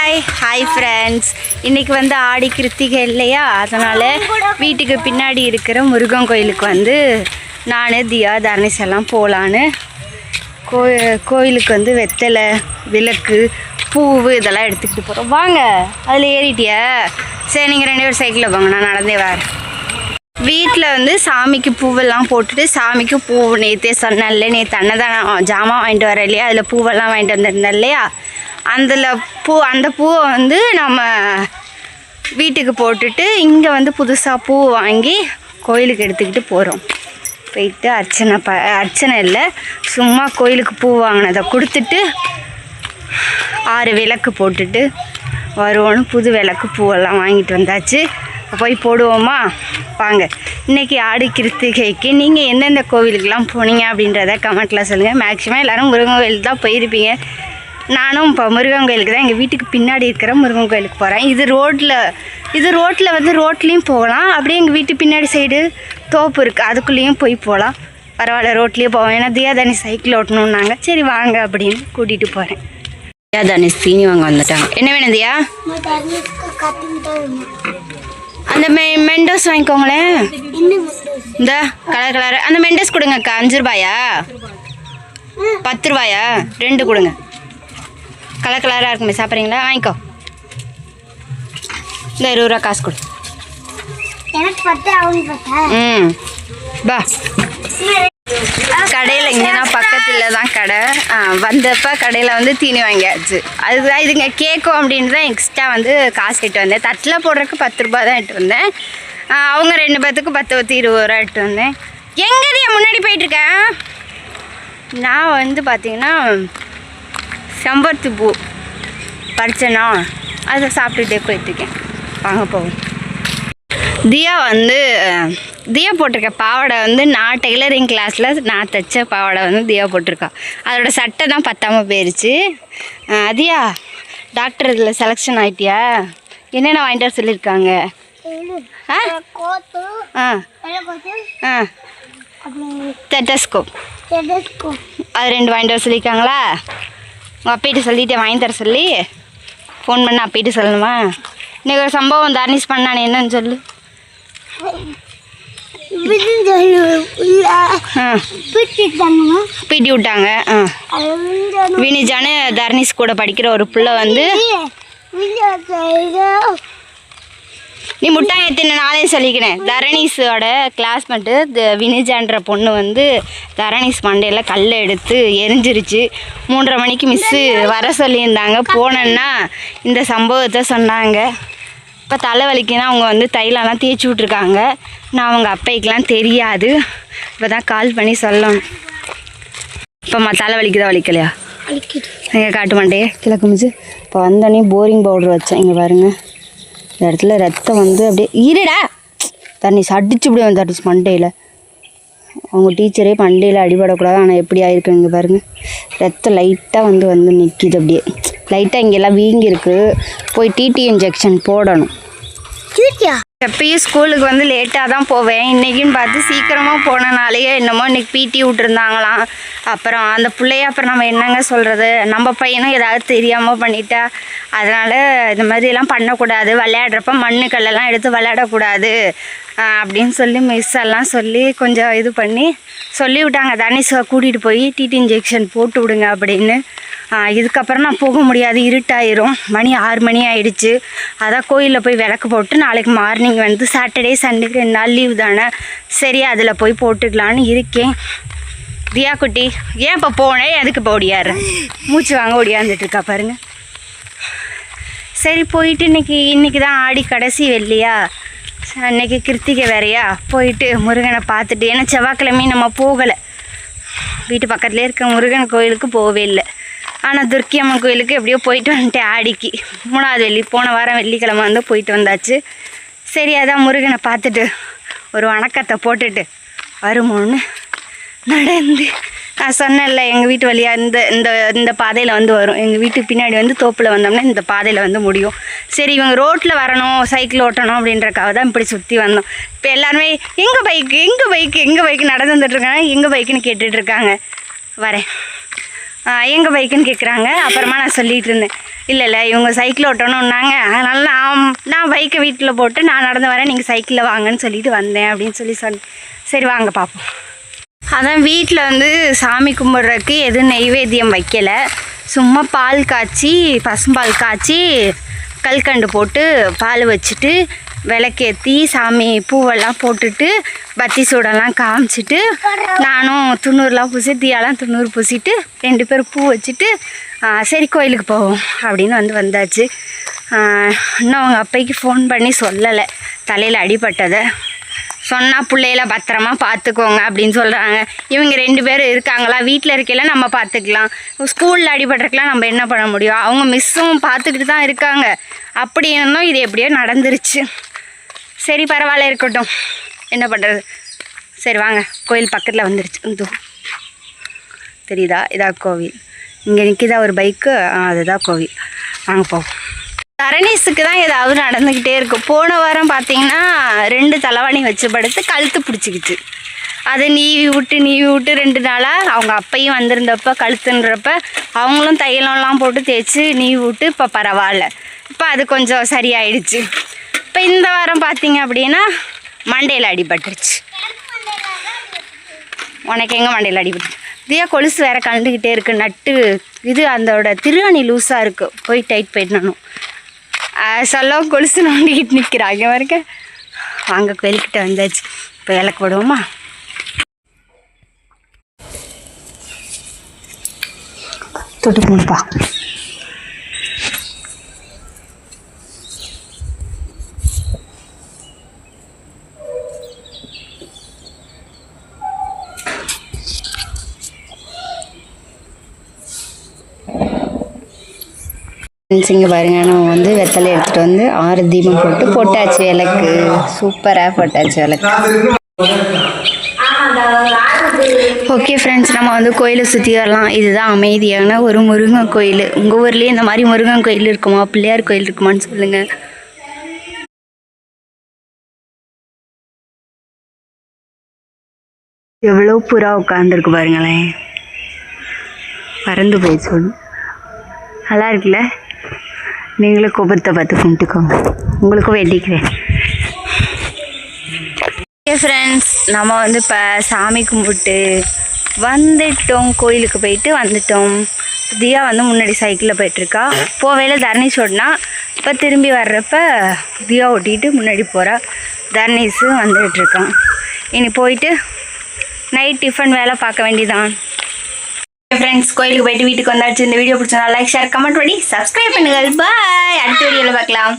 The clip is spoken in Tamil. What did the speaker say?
Hi friends. இன்றைக்கி வந்து ஆடி கிருத்திகை இல்லையா, அதனால் வீட்டுக்கு பின்னாடி இருக்கிற முருகன் கோயிலுக்கு வந்து நான் தியா தர்னிஸ் எல்லாம் போகலான்னு கோயிலுக்கு வந்து வெத்தலை விளக்கு பூவு இதெல்லாம் எடுத்துக்கிட்டு போகிறோம். வாங்க, அதில் ஏறிட்டியா? சரி, நீங்கள் 2 பேரும் சைக்கிளில் போங்க, நான் நடந்தே வரேன். வீட்டில் வந்து சாமிக்கு பூவெல்லாம் போட்டுட்டு, சாமிக்கு பூ நேற்றே சொன்னேன்ல, நேற்று அன்னதான் ஜாமான் வாங்கிட்டு வரேன் இல்லையா, அதில் பூவெல்லாம் வாங்கிட்டு வந்திருந்தேன் இல்லையா, அந்த பூவை வந்து நம்ம வீட்டுக்கு போட்டுட்டு இங்கே வந்து புதுசாக பூ வாங்கி கோயிலுக்கு எடுத்துக்கிட்டு போகிறோம். போயிட்டு அர்ச்சனை இல்லை, சும்மா கோயிலுக்கு பூ வாங்கினதை கொடுத்துட்டு 6 விளக்கு போட்டுட்டு வருவோன்னு புது விளக்கு பூவெல்லாம் வாங்கிட்டு வந்தாச்சு. போய் போடுவோமா? வாங்க. இன்றைக்கி ஆடி கிருத்திகைக்கு நீங்கள் எந்தெந்த கோவிலுக்கெலாம் போனீங்க அப்படின்றத கமெண்ட்டில் சொல்லுங்கள். மேக்ஸிமம் எல்லோரும் முருகன் கோயிலுக்கு தான் போயிருப்பீங்க. நானும் இப்போ முருகன் கோயிலுக்கு தான், எங்கள் வீட்டுக்கு பின்னாடி இருக்கிற முருகன் கோயிலுக்கு போகிறேன். இது ரோட்டில் வந்து ரோட்லேயும் போகலாம், அப்படியே எங்கள் வீட்டு பின்னாடி சைடு தோப்பு இருக்குது, அதுக்குள்ளேயும் போகலாம். பரவாயில்ல, ரோட்லேயே போவேன். ஏன்னா தியாதானி சைக்கிள் ஓட்டணுன்னாங்க. சரி வாங்க அப்படின்னு கூட்டிகிட்டு போகிறேன். தியாதானி சீனி வாங்க வந்துட்டாங்க. என்ன வேணும் தியா? அந்த மெண்டோஸ் வாங்கிக்கோங்களேன். இந்த கலர் அந்த மெண்டோஸ் கொடுங்கக்கா. 5 ரூபாயா? 10 ரூபாயா? 2 கொடுங்க. கலராக இருக்குமே, சாப்பிட்றீங்களா? வாங்கிக்கோ. இந்த 20 ரூபா காசு கொடு. பா கடையில் இங்கேனா பக்கத்தில் தான் கடை. வந்தப்போ கடையில் வந்து தீனி வாங்கியாச்சு. அதுதான் இதுங்க கேட்கும் அப்படின்னு தான் எக்ஸ்ட்ரா வந்து காசு எட்டு வந்தேன். தட்டில் போடுறதுக்கு 10 ரூபா தான் எட்டு வந்தேன். அவங்க 2 பேர்த்துக்கு 10 20 ரூபா எட்டு வந்தேன். எங்கேயா முன்னாடி போயிட்டுருக்கேன். நான் வந்து பார்த்திங்கன்னா செம்பருத்தி பூ பறிச்சேனா, அதை சாப்பிட்டுட்டே போயிட்டுருக்கேன். வாங்க போவோம். தியா போட்டிருக்க பாவாடை வந்து நான் டெய்லரிங் கிளாஸில் நான் தைச்ச பாவாடை வந்து தியா போட்டிருக்கா. அதோட சட்டை தான் பத்தாமல் போயிடுச்சு. தியா, டாக்டர் இதில் செலெக்ஷன் ஆகிட்டியா? என்னென்ன வாங்கிட்டு வர சொல்லியிருக்காங்க? ஸ்டெத்தஸ்கோப் அது 2 வாங்கிட்டு வர சொல்லியிருக்காங்களா? உங்கள் அப்பிட்டு சொல்லிவிட்டு வாங்கி தர சொல்லி ஃபோன் பண்ண அப்பிட்டு சொல்லணுமா? இன்றைக்கி ஒரு சம்பவம் தர்னிஸ் பண்ணானே, என்னன்னு சொல்லு. பீட்டி விட்டாங்க. வினிஜான்னு தர்னிஸ் கூட படிக்கிற ஒரு பிள்ளை வந்து, நீ முட்டாய் எத்தனை நாளே சொல்லிக்கினேன். தரணிஸோட கிளாஸ்மேட்டு வினிஜான்ற பொண்ணு வந்து தரணிஸ் மண்டையில் கல்லை எடுத்து எரிஞ்சிருச்சு. 3:30 மணிக்கு மிஸ்ஸு வர சொல்லியிருந்தாங்க. போனேன்னா இந்த சம்பவத்தை சொன்னாங்க. இப்போ தலைவலிக்குன்னா அவங்க வந்து தைலம்லாம் தேய்ச்சி விட்ருக்காங்க. நான் அவங்க அப்பைக்கெலாம் தெரியாது. இப்போ தான் கால் பண்ணி சொல்லணும். இப்போ தலைவலிக்குதா வலிக்கலையா? எங்கே காட்டு மாட்டேயே கீழே குமிச்சு. இப்போ வந்தோடனே போரிங் பவுடர் வச்சேன். இங்கே பாருங்கள், இந்த இடத்துல ரத்தம் வந்து அப்படியே இருடா தண்ணி அடிச்சு இப்படி வந்து அடிச்சு மண்டையில். அவங்க டீச்சரே மண்டையில் அடிபடக்கூடாது, ஆனால் எப்படி ஆயிருக்கு இங்கே பாருங்கள். ரத்தம் லைட்டாக வந்து நிற்கிது. அப்படியே லைட்டாக இங்கெல்லாம் வீங்கிருக்கு. போய் டிடி இன்ஜெக்ஷன் போடணும். எப்பயும் ஸ்கூலுக்கு வந்து லேட்டாக தான் போவேன். இன்றைக்கின்னு பார்த்து சீக்கிரமாக போனனாலேயே என்னமோ இன்றைக்கி பிடி விட்டுருந்தாங்களாம். அப்புறம் அந்த பிள்ளைய அப்புறம் நம்ம என்னங்க சொல்கிறது, நம்ம பையனும் ஏதாவது தெரியாமல் பண்ணிட்டா. அதனால் இந்த மாதிரிலாம் பண்ணக்கூடாது, விளையாடுறப்ப மண்ணுக்கல்லெல்லாம் எடுத்து விளையாடக்கூடாது அப்படின்னு சொல்லி மிஸ் எல்லாம் சொல்லி கொஞ்சம் இது பண்ணி சொல்லிவிட்டாங்க. தர்னிஸை கூட்டிகிட்டு போய் டிடி இன்ஜெக்ஷன் போட்டு விடுங்க அப்படின்னு. இதுக்கப்புறம் நான் போக முடியாது, இருட்டாயிரும். மணி 6 மணி ஆயிடுச்சு. அதான் கோயிலில் போய் விளக்கு போட்டு நாளைக்கு மார்னிங் வந்து சாட்டர்டே சண்டே 2 நாள் லீவ் தானே, சரி அதில் போய் போட்டுக்கலான்னு இருக்கேன். தியா குட்டி, ஏன் இப்போ போனேன், எதுக்கு இப்போ ஓடியாடுறேன்? மூச்சு வாங்க ஓடியாந்துட்டுருக்கா பாருங்கள். சரி போயிட்டு இன்றைக்கி தான் ஆடி கடைசி வெள்ளியா, அன்றைக்கி கிருத்திகை வேறையா, போயிட்டு முருகனை பார்த்துட்டு. ஏன்னா செவ்வாய்க்கிழமையும் நம்ம போகலை, வீட்டு பக்கத்துலேயே இருக்க முருகன் கோயிலுக்கு போகவே இல்லை. ஆனால் துர்க்கி அம்மன் கோயிலுக்கு எப்படியோ போயிட்டு வந்துட்டேன். ஆடிக்கு 3ஆவது வெள்ளி, போன வாரம் வெள்ளிக்கிழமை வந்து போயிட்டு வந்தாச்சு. சரி அதான் முருகனை பார்த்துட்டு ஒரு வணக்கத்தை போட்டுட்டு வருமோன்னு நடந்து, நான் சொன்னேன்ல எங்கள் வீட்டு வழியாக இந்த பாதையில் வந்து வரும். எங்கள் வீட்டுக்கு பின்னாடி வந்து தோப்பில் வந்தோம்னா இந்த பாதையில் வந்து முடியும். சரி இவங்க ரோட்டில் வரணும், சைக்கிள் ஓட்டணும் அப்படின்றக்காக தான் இப்படி சுற்றி வந்தோம். இப்போ எல்லாருமே எங்கள் பைக்கு நடந்து வந்துட்டுருக்காங்க, எங்கள் பைக்குன்னு கேட்டுட்ருக்காங்க. வரேன் எங்கள் பைக்குன்னு கேட்குறாங்க. அப்புறமா நான் சொல்லிகிட்டு இருந்தேன், இல்லை இவங்க சைக்கிள் ஓட்டணுன்னாங்க, அதனால நான் பைக்கை வீட்டில் போட்டு நான் நடந்து வரேன், நீங்கள் சைக்கிளில் வாங்கன்னு சொல்லிட்டு வந்தேன் அப்படின்னு சொன்னேன். சரி வாங்க பார்ப்போம். அதான் வீட்டில் வந்து சாமி கும்பிட்றதுக்கு எதுவும் நெய்வேத்தியம் வைக்கலை. சும்மா பால் காய்ச்சி பசும்பால் காய்ச்சி கல்கண்டு போட்டு பால் வச்சுட்டு விளக்கேற்றி சாமி பூவெல்லாம் போட்டுட்டு பத்தி சூடெல்லாம் காமிச்சிட்டு நானும் துண்ணூறுலாம் பூசி தீயாலாம் துண்ணூறு பூசிட்டு 2 பேர் பூ வச்சுட்டு சரி கோயிலுக்கு போவோம் அப்படின்னு வந்தாச்சு. இன்னும் அவங்க அப்பைக்கு ஃபோன் பண்ணி சொல்லலை தலையில் அடிபட்டதை. சொன்னால் பிள்ளையில பத்திரமா பார்த்துக்கோங்க அப்படின்னு சொல்கிறாங்க. இவங்க 2 பேரும் இருக்காங்களா, வீட்டில் இருக்கையில நம்ம பார்த்துக்கலாம், ஸ்கூலில் அடிபட்டுருக்கலாம் நம்ம என்ன பண்ண முடியும். அவங்க மிஸ்ஸும் பார்த்துக்கிட்டு தான் இருக்காங்க. அப்படி இருந்தும் இது எப்படியோ நடந்துருச்சு. சரி பரவாயில்ல இருக்கட்டும், என்ன பண்ணுறது. சரி வாங்க, கோயில் பக்கத்தில் வந்துருச்சு. தெரியுதா, இதா கோவில். இங்கே நிற்கிதா ஒரு பைக்கு, அதுதான் கோவில். வாங்க போவோம். தரணீஸுக்கு தான் ஏதாவது நடந்துக்கிட்டே இருக்கும். போன வாரம் பார்த்தீங்கன்னா 2 தலைவாணி வச்சு படுத்து கழுத்து பிடிச்சிக்கிச்சு. அதை நீவி விட்டு 2 நாளாக அவங்க அப்பையும் வந்திருந்தப்போ கழுத்துன்றப்ப அவங்களும் தையலம்லாம் போட்டு தேய்ச்சி நீவி விட்டு இப்போ பரவாயில்ல, இப்போ அது கொஞ்சம் சரியாயிடுச்சு. இப்போ இந்த வாரம் பார்த்தீங்க அப்படின்னா மண்டையில் அடிபட்டுருச்சு. உனக்கு எங்கே மண்டையில் அடிபட்டுருச்சு? இதே கொலுசு வேறு கலந்துக்கிட்டே இருக்குது. நட்டு இது அதோட திருவாணி லூஸாக இருக்குது, போய் டைட் பண்ணணும். சொல்லவும் கொலுசு நோண்டிக்கிட்டு நிற்கிறாங்க பாருங்க. வாங்க கோயில்கிட்ட வந்தாச்சு, இப்போ விளக்கு போடுவோமா? தொட்டு போடுப்பா. இங்கே பாருங்க, நம்ம வெத்தலை எடுத்துகிட்டு 6 தீபம் போட்டாச்சு விளக்கு. சூப்பராக போட்டாச்சு விளக்கு. ஓகே ஃப்ரெண்ட்ஸ், நம்ம கோயிலை சுற்றி வரலாம். இதுதான் அமைதியான ஒரு முருகன் கோயில். உங்கள் ஊர்லேயே இந்த மாதிரி முருகன் கோயில் இருக்குமா, பிள்ளையார் கோயில் இருக்குமான்னு சொல்லுங்கள். எவ்வளோ புறா உட்காந்துருக்கு பாருங்களேன், பறந்து போய் சொல்லணும். நல்லா இருக்குல்ல? நீங்களும் கோபுரத்தை பார்த்து கும்பிட்டுக்கோங்க, உங்களுக்கும் வேண்டிக்கிறேன். ஓகே ஃப்ரெண்ட்ஸ், நம்ம இப்போ சாமி கும்பிட்டு வந்துட்டோம், கோயிலுக்கு போயிட்டு வந்துட்டோம். தியா முன்னாடி சைக்கிளில் போயிட்டுருக்கா. போவையில் தர்ணீஸ் ஓடினா, இப்போ திரும்பி வர்றப்ப தியா ஓட்டிகிட்டு முன்னாடி போகிறா. தர்ணீஸும் வந்துட்டுருக்கான். இனி போயிட்டு நைட் டிஃபன் வேலை பார்க்க வேண்டியதான். ஃப்ரெண்ட்ஸ், கோயிலுக்கு போயிட்டு வீட்டுக்கு வந்தாச்சு. இந்த வீடியோ பிடிச்சா லைக் ஷேர் கமெண்ட் பண்ணி சப்ஸ்கிரைப் பண்ணுங்கள். பாய், அடுத்த வீடியோவில் பார்க்கலாம்.